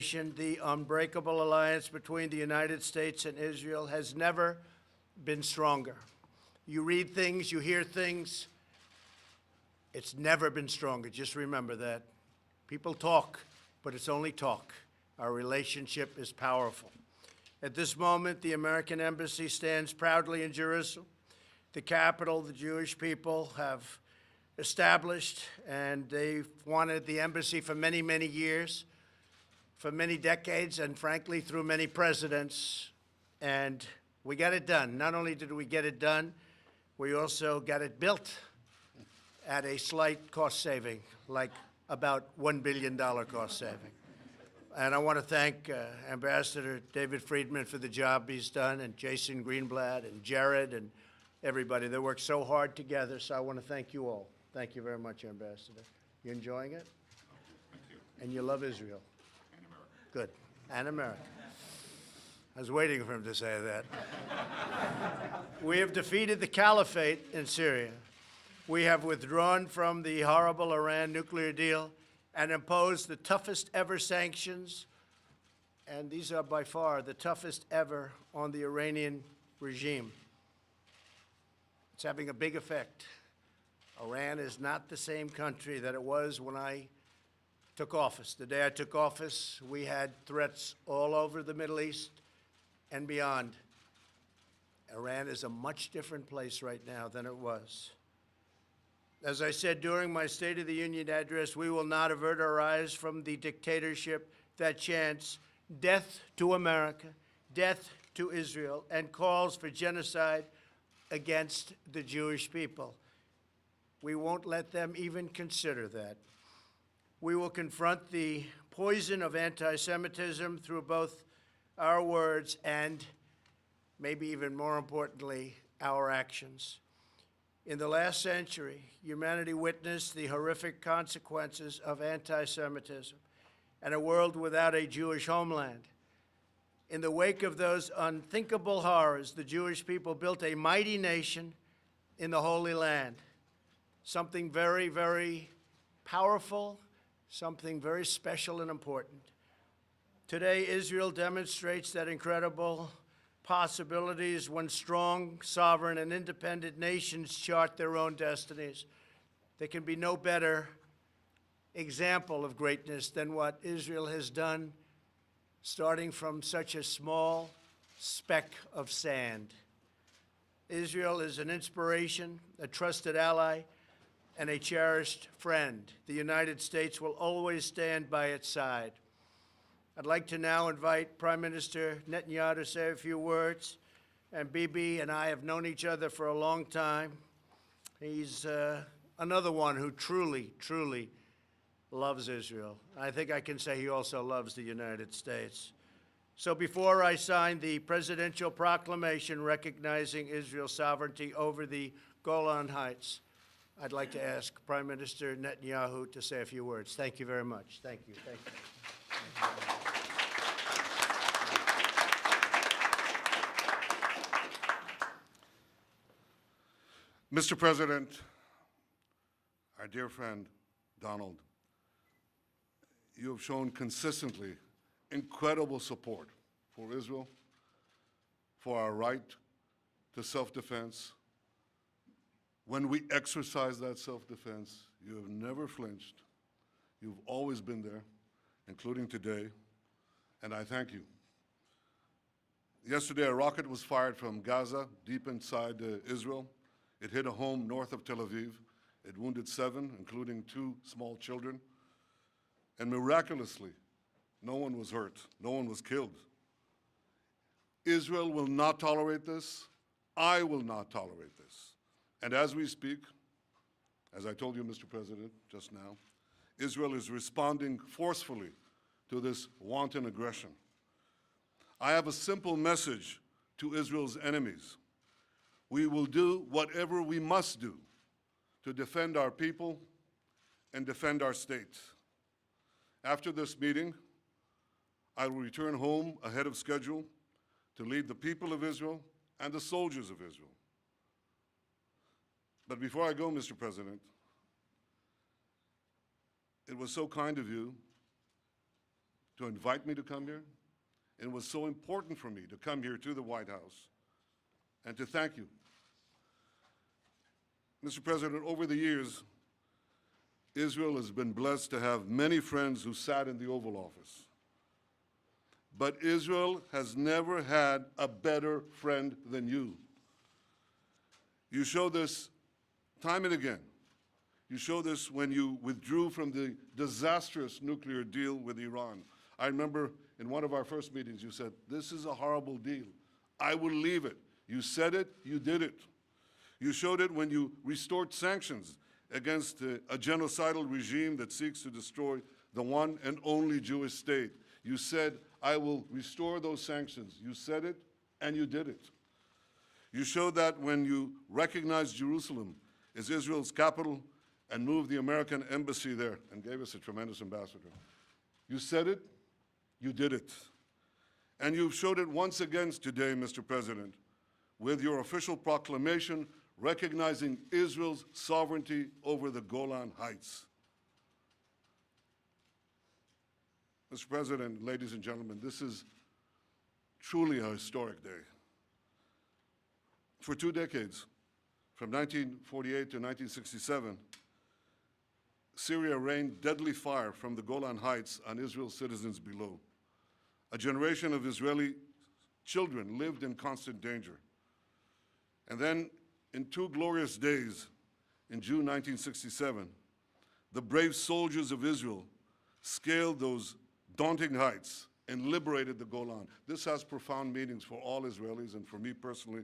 The unbreakable alliance between the United States and Israel has never been stronger. You read things, you hear things. It's never been stronger. Just remember that. People talk, but it's only talk. Our relationship is powerful. At this moment, the American embassy stands proudly in Jerusalem, the capital the Jewish people have established, and they've wanted the embassy for many, many years, for many decades, and frankly, through many presidents. And we got it done. Not only did we get it done, we also got it built at a slight cost saving, like about $1 billion cost saving. And I want to thank Ambassador David Friedman for the job he's done, and Jason Greenblatt and Jared and everybody. They worked so hard together, so I want to thank you all. Thank you very much, Ambassador. You enjoying it? Thank you. And you love Israel? And America. Good. And America. I was waiting for him to say that. We have defeated the caliphate in Syria. We have withdrawn from the horrible Iran nuclear deal and imposed the toughest ever sanctions, and these are by far the toughest ever on the Iranian regime. It's having a big effect. Iran is not the same country that it was when I took office. The day I took office, we had threats all over the Middle East and beyond. Iran is a much different place right now than it was. As I said during my State of the Union address, we will not avert our eyes from the dictatorship that chants death to America, death to Israel, and calls for genocide against the Jewish people. We won't let them even consider that. We will confront the poison of anti-Semitism through both our words and, maybe even more importantly, our actions. In the last century, humanity witnessed the horrific consequences of anti-Semitism and a world without a Jewish homeland. In the wake of those unthinkable horrors, the Jewish people built a mighty nation in the Holy Land. Something very, very powerful, something very special and important. Today, Israel demonstrates that incredible possibilities when strong, sovereign, and independent nations chart their own destinies. There can be no better example of greatness than what Israel has done, starting from such a small speck of sand. Israel is an inspiration, a trusted ally, and a cherished friend. The United States will always stand by its side. I'd like to now invite Prime Minister Netanyahu to say a few words. And Bibi and I have known each other for a long time. He's another one who truly, truly loves Israel. I think I can say he also loves the United States. So before I sign the presidential proclamation recognizing Israel's sovereignty over the Golan Heights, I'd like to ask Prime Minister Netanyahu to say a few words. Thank you very much. Thank you. Thank you. Mr. President, our dear friend Donald, you have shown consistently incredible support for Israel, for our right to self-defense. When we exercise that self-defense, you have never flinched. You've always been there, including today, and I thank you. Yesterday, a rocket was fired from Gaza, deep inside Israel. It hit a home north of Tel Aviv. It wounded 7, including 2 small children. And miraculously, no one was hurt. No one was killed. Israel will not tolerate this. I will not tolerate this. And as we speak, as I told you, Mr. President, just now, Israel is responding forcefully to this wanton aggression. I have a simple message to Israel's enemies. We will do whatever we must do to defend our people and defend our state. After this meeting, I will return home ahead of schedule to lead the people of Israel and the soldiers of Israel. But before I go, Mr. President, it was so kind of you to invite me to come here. And it was so important for me to come here to the White House and to thank you. Mr. President, over the years, Israel has been blessed to have many friends who sat in the Oval Office. But Israel has never had a better friend than you. You show this time and again. You show this when you withdrew from the disastrous nuclear deal with Iran. I remember in one of our first meetings you said, "This is a horrible deal. I will leave it." You said it, you did it. You showed it when you restored sanctions against a genocidal regime that seeks to destroy the one and only Jewish state. You said, "I will restore those sanctions." You said it, and you did it. You showed that when you recognized Jerusalem as Israel's capital and moved the American embassy there and gave us a tremendous ambassador. You said it, you did it. And you've showed it once again today, Mr. President, with your official proclamation recognizing Israel's sovereignty over the Golan Heights. Mr. President, ladies and gentlemen, this is truly a historic day. For 2 decades, from 1948 to 1967, Syria rained deadly fire from the Golan Heights on Israel's citizens below. A generation of Israeli children lived in constant danger. And then, in 2 glorious days, in June 1967, the brave soldiers of Israel scaled those daunting heights and liberated the Golan. This has profound meanings for all Israelis and for me personally.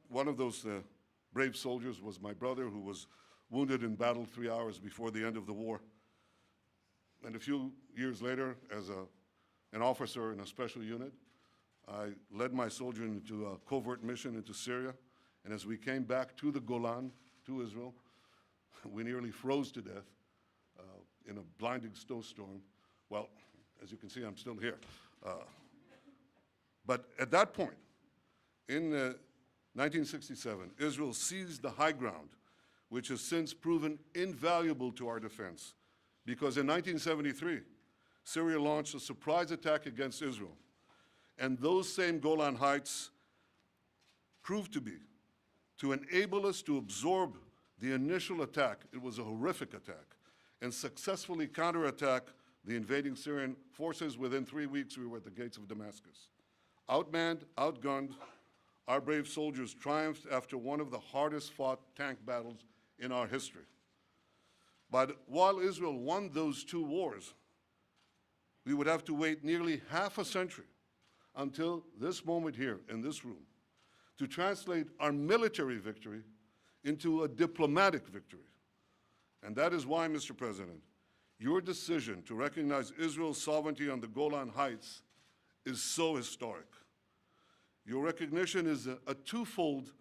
One of those brave soldiers was my brother, who was wounded in battle 3 hours before the end of the war. And a few years later, as an officer in a special unit, I led my soldier into a covert mission into Syria. And as we came back to the Golan, to Israel, we nearly froze to death in a blinding snowstorm. Well, as you can see, I'm still here. But at that point, in 1967, Israel seized the high ground, which has since proven invaluable to our defense, because in 1973, Syria launched a surprise attack against Israel. And those same Golan Heights proved to enable us to absorb the initial attack. It was a horrific attack, and successfully counterattack the invading Syrian forces. Within 3 weeks, we were at the gates of Damascus. Outmanned, outgunned, our brave soldiers triumphed after one of the hardest fought tank battles in our history. But while Israel won those 2 wars, we would have to wait nearly half a century until this moment here in this room to translate our military victory into a diplomatic victory. And that is why, Mr. President, your decision to recognize Israel's sovereignty on the Golan Heights is so historic. Your recognition is a twofold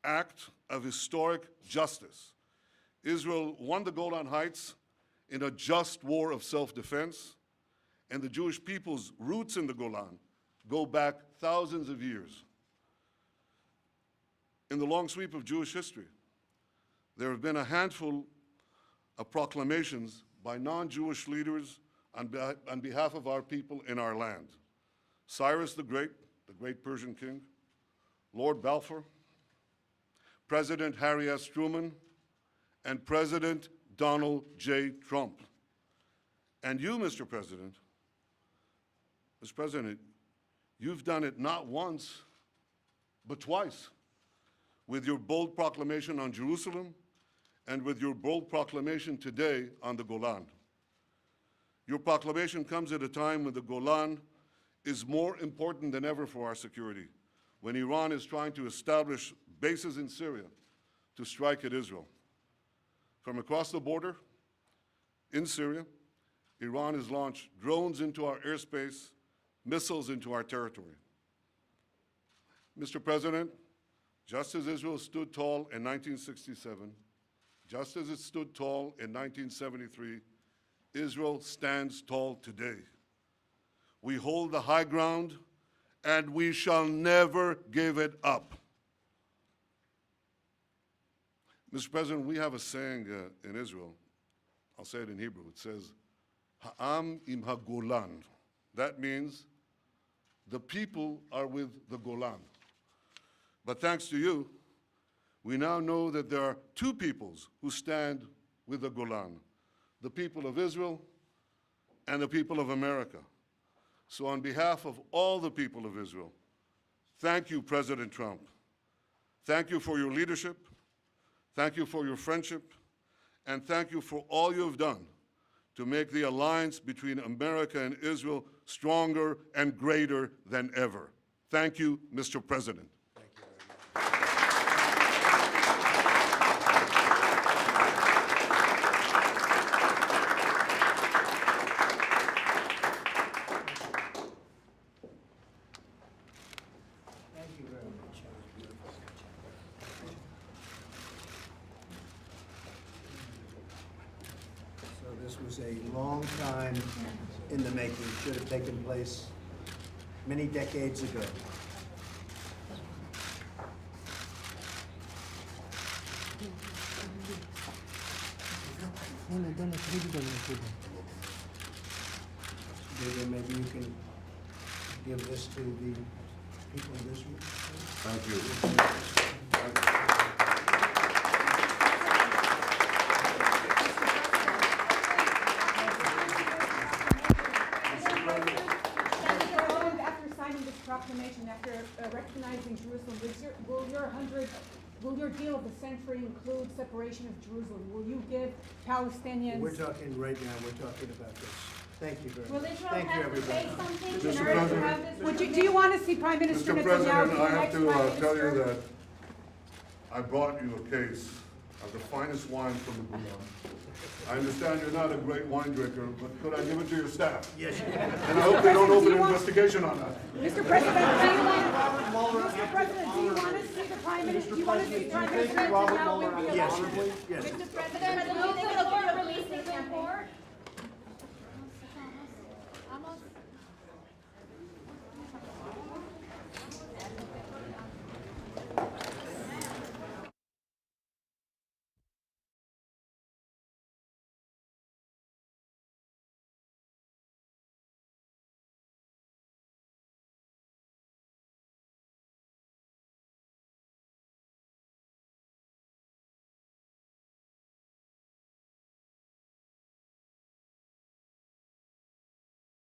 act of historic justice. Israel won the Golan Heights in a just war of self-defense, and the Jewish people's roots in the Golan go back thousands of years. In the long sweep of Jewish history, there have been a handful of proclamations by non-Jewish leaders on behalf of our people in our land. Cyrus the Great Persian king, Lord Balfour, President Harry S. Truman, and President Donald J. Trump. And you, Mr. President, you've done it not once, but twice, with your bold proclamation on Jerusalem and with your bold proclamation today on the Golan. Your proclamation comes at a time when the Golan is more important than ever for our security, when Iran is trying to establish bases in Syria to strike at Israel. From across the border in Syria, Iran has launched drones into our airspace, missiles into our territory. Mr. President, just as Israel stood tall in 1967, just as it stood tall in 1973, Israel stands tall today. We hold the high ground, and we shall never give it up. Mr. President, we have a saying in Israel. I'll say it in Hebrew. It says, Ha'am im ha-Golan. That means the people are with the Golan. But thanks to you, we now know that there are two peoples who stand with the Golan, the people of Israel and the people of America. So on behalf of all the people of Israel, thank you, President Trump. Thank you for your leadership. Thank you for your friendship. And thank you for all you have done to make the alliance between America and Israel stronger and greater than ever. Thank you, Mr. President. Thank you very much. So this was a long time in the making. Should have taken place many decades ago. David, maybe you can give this to the people of Israel. Thank you. After signing this proclamation, after recognizing Jerusalem, will your deal of the century include separation of Jerusalem? Will you give Palestinians? We're talking right now, we're talking about this. Thank you very Will much. Israel Thank you, have to say everybody. something Mr. in order to President. have this? Do you want to see Prime Minister Mr. Netanyahu President, be I the have next to Prime tell you Minister? that I brought you a case of the finest wine from the Golan. I understand you're not a great wine drinker, but could I give it to your staff? Yes, you can. And I hope they don't President, do open you an want- investigation on that. Mr. President, do you want to see the Prime Minister? Do you want to see Prime Minister Netanyahu be Yes, allowed? you can. Yes. Mr. President, will